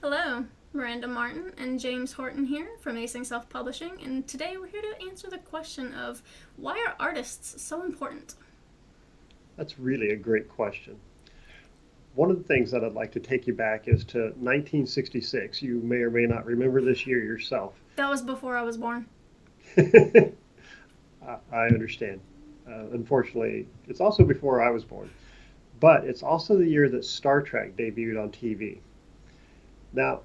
Hello, Miranda Martin and James Horton here from Acing Self Publishing, and today we're here to answer the question of why are artists so important? That's really a great question. One of the things that I'd like to take you back is to 1966. You may or may not remember this year yourself. That was before I was born. I understand. Unfortunately, it's also before I was born, but it's also the year that Star Trek debuted on TV. Now,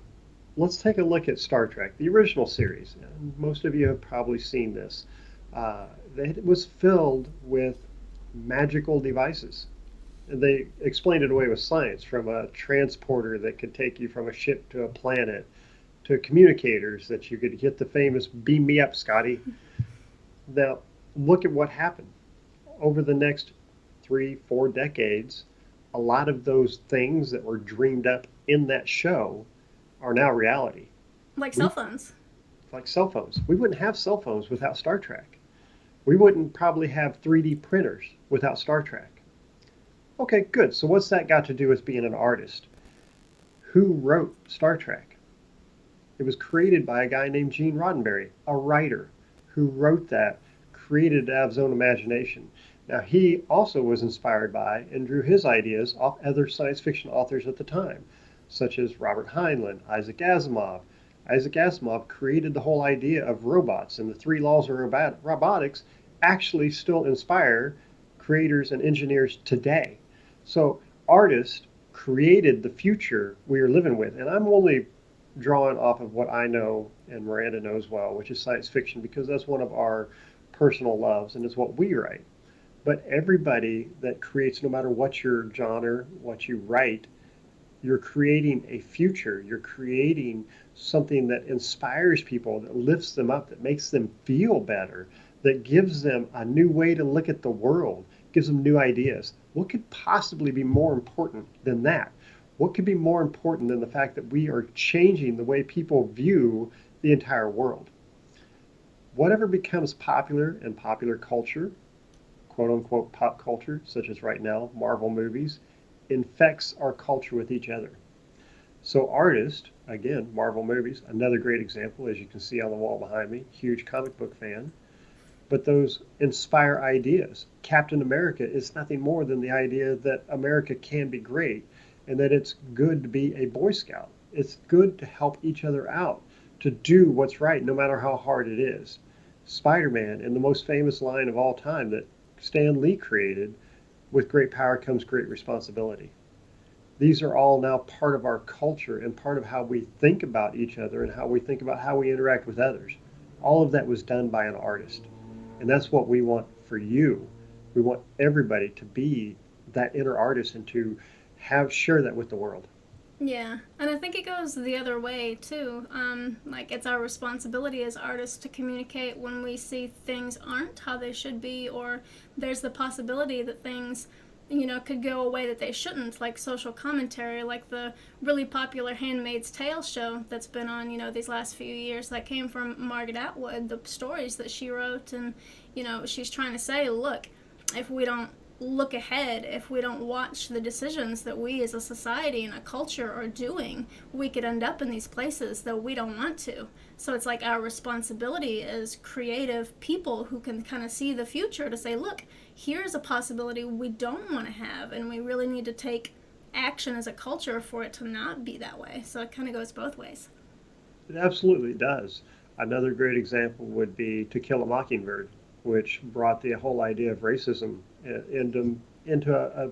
let's take a look at Star Trek, the original series. And most of you have probably seen this. Uh, it was filled with magical devices. They explained it away with science, from a transporter that could take you from a ship to a planet to communicators that you could hit the famous beam me up, Scotty. Now, look at what happened. Over the next 3, 4 decades, a lot of those things that were dreamed up in that show are now reality. Like cell We, phones. like cell phones. We wouldn't have cell phones without Star Trek. We wouldn't probably have 3D printers without Star Trek. Okay, good. So what's that got to do with being an artist? Who wrote Star Trek? It was created by a guy named Gene Roddenberry, a writer who wrote that, created it out of his own imagination. Now, he also was inspired by and drew his ideas off other science fiction authors at the time, such as Robert Heinlein, Isaac Asimov. Isaac Asimov created the whole idea of robots, and the three laws of robotics actually still inspire creators and engineers today. So, artists created the future we are living with, and I'm only drawing off of what I know and Miranda knows well, which is science fiction, because that's one of our personal loves and it's what we write. But everybody that creates, no matter what your genre, what you write, you're creating a future. You're creating something that inspires people, that lifts them up, that makes them feel better, that gives them a new way to look at the world, gives them new ideas. What could possibly be more important than that? What could be more important than the fact that we are changing the way people view the entire world? Whatever becomes popular in popular culture, quote unquote pop culture, such as right now, Marvel movies, infects our culture with each other. So, artists, again, Marvel movies, another great example, as you can see on the wall behind me, huge comic book fan, but those inspire ideas. Captain America is nothing more than the idea that America can be great and that it's good to be a Boy Scout. It's good to help each other out, to do what's right, no matter how hard it is. Spider Man, in the most famous line of all time that Stan Lee created, with great power comes great responsibility. These are all now part of our culture and part of how we think about each other and how we think about how we interact with others. All of that was done by an artist. And that's what we want for you. We want everybody to be that inner artist and to have share that with the world. Yeah, and I think it goes the other way too. Like it's our responsibility as artists to communicate when we see things aren't how they should be, or there's the possibility that things, could go a way that they shouldn't, like social commentary, like the really popular Handmaid's Tale show that's been on, these last few years that came from Margaret Atwood, the stories that she wrote, and, she's trying to say, look, if we don't look ahead, if we don't watch the decisions that we as a society and a culture are doing, we could end up in these places that we don't want to. So it's like our responsibility as creative people who can kind of see the future to say, look, here's a possibility we don't want to have, and we really need to take action as a culture for it to not be that way. So it kind of goes both ways. It absolutely does. Another great example would be To Kill a Mockingbird, which brought the whole idea of racism into a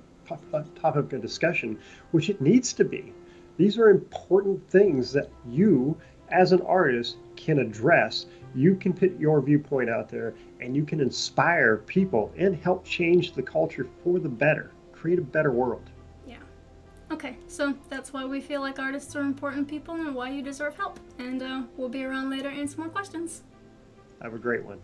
topic of discussion, which it needs to be. These are important things that you, as an artist, can address. You can put your viewpoint out there and you can inspire people and help change the culture for the better, create a better world. Yeah. Okay, so that's why we feel like artists are important people and why you deserve help. And we'll be around later and answer more questions. Have a great one.